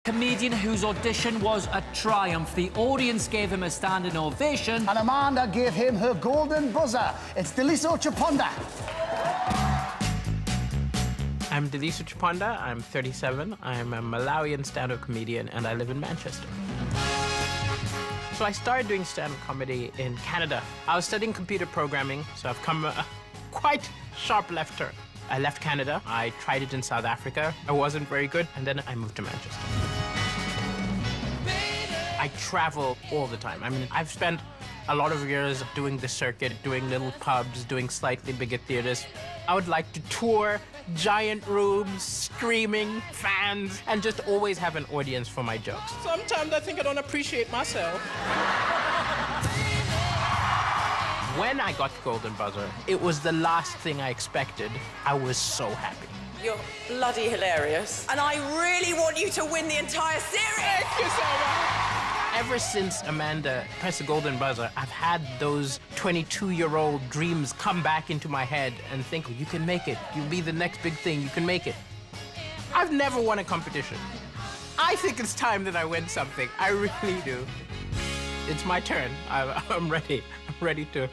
Comedian whose audition was a triumph. The audience gave him a standing ovation. And Amanda gave him her golden buzzer. It's Daliso Chaponda. I'm Daliso Chaponda. I'm 37. I'm a Malawian stand-up comedian, and I live in Manchester. So I started doing stand-up comedy in Canada. I was studying computer programming, so I've come a quite sharp left turn. I left Canada. I tried it in South Africa. I wasn't very good, and then I moved to Manchester. I travel all the time. I mean, I've spent a lot of years doing the circuit, doing little pubs, doing slightly bigger theaters. I would like to tour giant rooms, screaming, fans, and just always have an audience for my jokes. Sometimes I think I don't appreciate myself. When I got the Golden Buzzer, it was the last thing I expected. I was so happy. You're bloody hilarious. And I really want you to win the entire series. Thank you so much. Ever since Amanda pressed the Golden Buzzer, I've had those 22-year-old dreams come back into my head and think, you can make it. You'll be the next big thing. You can make it. I've never won a competition. I think it's time that I win something. I really do. It's my turn. I'm ready. I'm ready to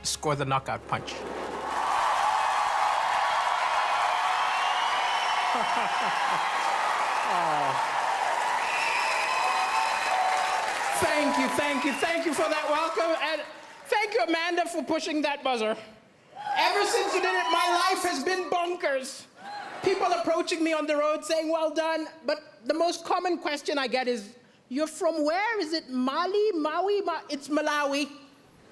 score the knockout punch. Thank you for that welcome, and thank you, Amanda, for pushing that buzzer. Ever since you did it, my life has been bonkers. People approaching me on the road saying, well done, but the most common question I get is, you're from where? Is it Mali, Maui? It's Malawi.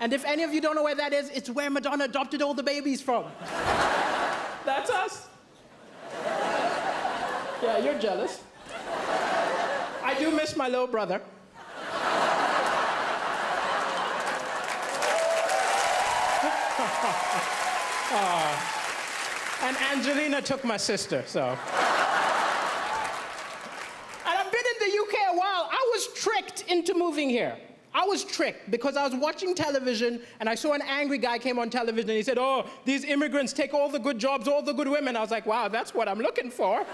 And if any of you don't know where that is, it's where Madonna adopted all the babies from. That's us. Yeah, you're jealous. I do miss my little brother. And Angelina took my sister, so. And I've been in the UK a while. I was tricked into moving here. I was tricked because I was watching television and I saw an angry guy came on television and he said, oh, these immigrants take all the good jobs, all the good women. I was like, wow, that's what I'm looking for.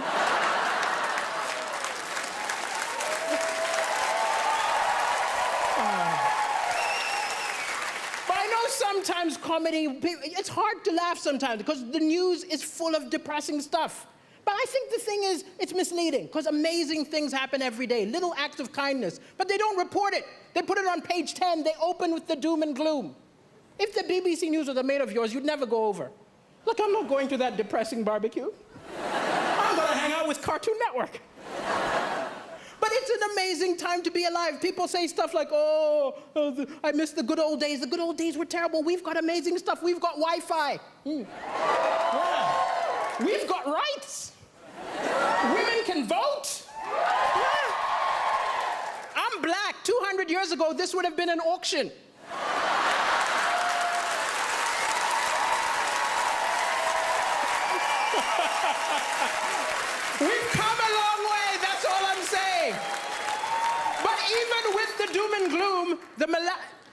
Sometimes comedy, it's hard to laugh sometimes because the news is full of depressing stuff. But I think the thing is, it's misleading because amazing things happen every day, little acts of kindness, but they don't report it. They put it on page 10, they open with the doom and gloom. If the BBC News was a mate of yours, you'd never go over. Look, I'm not going to that depressing barbecue. I'm gonna hang out with Cartoon Network. But it's an amazing time to be alive. People say stuff like, I miss the good old days. The good old days were terrible. We've got amazing stuff. We've got Wi-Fi. Yeah. We've got rights. Women can vote. Yeah. I'm black. 200 years ago, this would have been an auction. We've come a long way, that's all I'm saying. But even with the doom and gloom,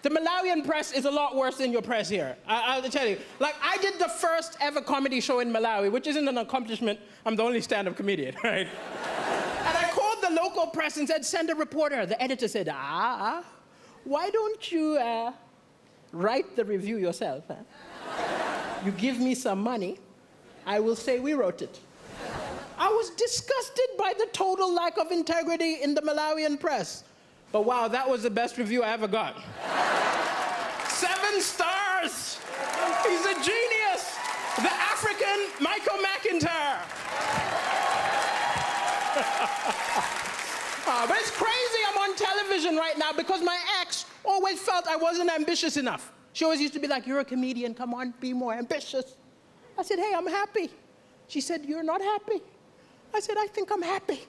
the Malawian press is a lot worse than your press here. I'll tell you. Like, I did the first ever comedy show in Malawi, which isn't an accomplishment. I'm the only stand-up comedian, right? And I called the local press and said, send a reporter. The editor said, why don't you write the review yourself? Huh? You give me some money, I will say we wrote it. I was disgusted by the total lack of integrity in the Malawian press. But wow, that was the best review I ever got. 7 stars! He's a genius! The African Michael McIntyre! But it's crazy I'm on television right now because my ex always felt I wasn't ambitious enough. She always used to be like, you're a comedian, come on, be more ambitious. I said, hey, I'm happy. She said, you're not happy. I said, I think I'm happy.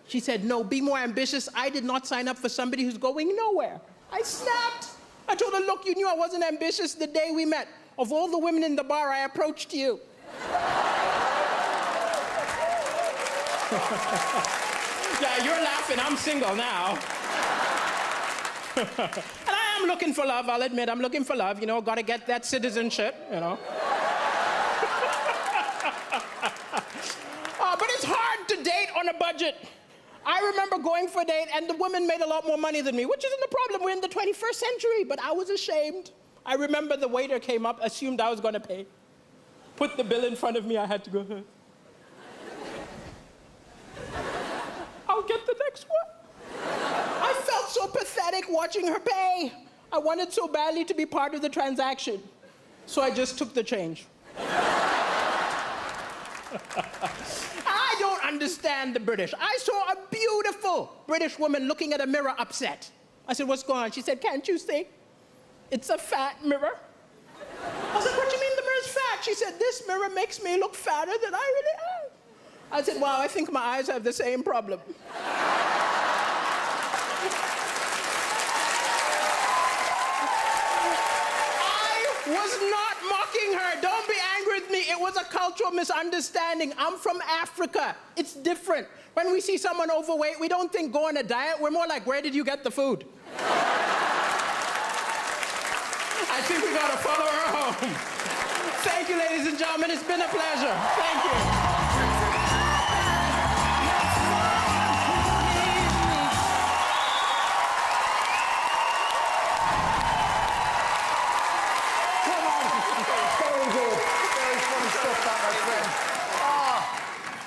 She said, no, be more ambitious. I did not sign up for somebody who's going nowhere. I snapped. I told her, look, you knew I wasn't ambitious the day we met. Of all the women in the bar, I approached you. Yeah, you're laughing. I'm single now. And I am looking for love, I'll admit. I'm looking for love. You know, gotta get that citizenship, you know. But it's hard to date on a budget. I remember going for a date and the woman made a lot more money than me, which isn't a problem. We're in the 21st century, but I was ashamed. I remember the waiter came up, assumed I was going to pay. Put the bill in front of me, I had to go, I'll get the next one. I felt so pathetic watching her pay. I wanted so badly to be part of the transaction. So I just took the change. I don't understand the British. I saw a beautiful British woman looking at a mirror upset. I said, what's going on? She said, can't you see? It's a fat mirror. I was like, what do you mean the mirror's fat? She said, this mirror makes me look fatter than I really am. I said, wow, I think my eyes have the same problem. I was not mocking her. Don't be angry with me. It was a cultural misunderstanding. I'm from Africa. It's different. When we see someone overweight, we don't think go on a diet. We're more like, where did you get the food? I think we gotta follow her home. Thank you, ladies and gentlemen. It's been a pleasure. Thank you.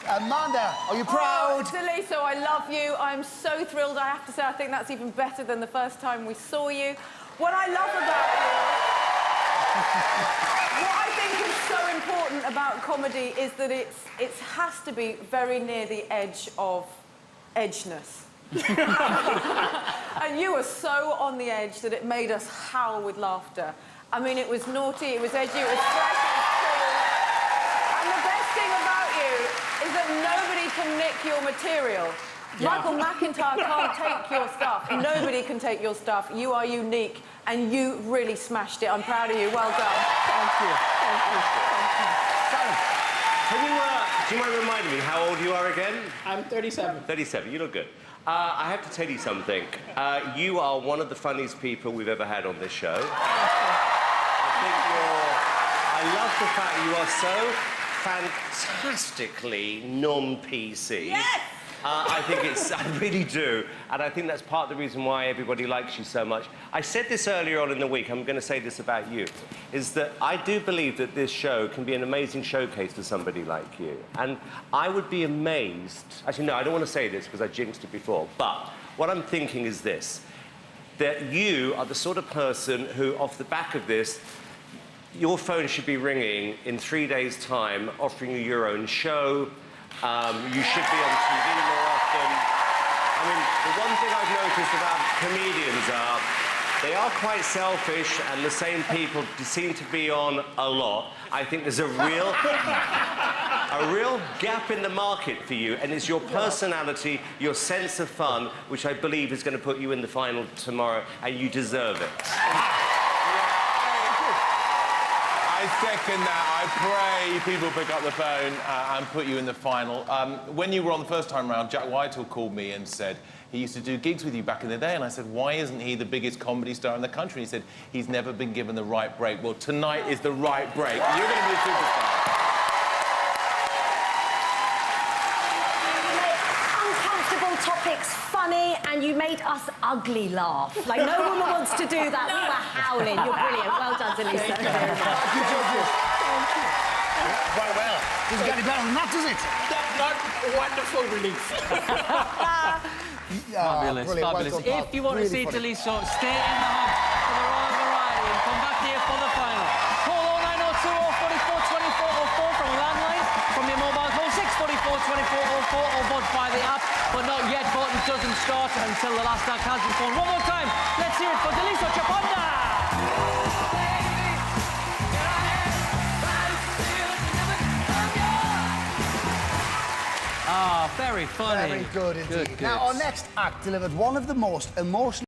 Amanda, are you proud? Oh, Daliso, I love you. I'm so thrilled. I have to say, I think that's even better than the first time we saw you. What I love about you, what I think is so important about comedy is that it has to be very near the edge of edgeness. And you were so on the edge that it made us howl with laughter. I mean, it was naughty, it was edgy, it was fresh, it was cool. And the best thing about you is that nobody can nick your material. Yeah. Michael McIntyre can't take your stuff. Nobody can take your stuff. You are unique, and you really smashed it. I'm proud of you. Well done. Thank you. Thank you. Thank you. Do you mind reminding me how old you are again? I'm 37. 37. You look good. I have to tell you something. You are one of the funniest people we've ever had on this show. I love the fact you are so fantastically non-PC. Yes! I really do. And I think that's part of the reason why everybody likes you so much. I said this earlier on in the week, I'm going to say this about you, is that I do believe that this show can be an amazing showcase for somebody like you. And I would be amazed... Actually, no, I don't want to say this because I jinxed it before, but what I'm thinking is this, that you are the sort of person who, off the back of this, your phone should be ringing in 3 days' time, offering you your own show. You should be on TV more often. I mean, the one thing I've noticed about comedians are they are quite selfish, and the same people seem to be on a lot. I think there's a real gap in the market for you, and it's your personality, your sense of fun, which I believe is going to put you in the final tomorrow, and you deserve it. I second that. I pray people pick up the phone and put you in the final. When you were on the first time round, Jack Whitehall called me and said he used to do gigs with you back in the day, and I said, why isn't he the biggest comedy star in the country? He said, he's never been given the right break. Well, tonight is the right break. You're going to be a superstar. Uncomfortable topics funny, and you made us ugly laugh. Like, no woman wants to do that. We were howling. You're brilliant. Well done, Daliso. Thank you, judges. Quite well. Doesn't get any better than that, does it? That's not wonderful relief. Fabulous, fabulous. If you want to see Daliso, stay in the hub for the Royal Variety and come back here for the final. Call 0902 044 24 04 from a landline, from your mobile, call 644 24 04 or vote by the app. But not yet, voting doesn't start until the last act has been phoned. One more time, let's hear it for Daliso Chaponda! Ah, very funny. Very good indeed. Good. Now, our next act delivered one of the most emotional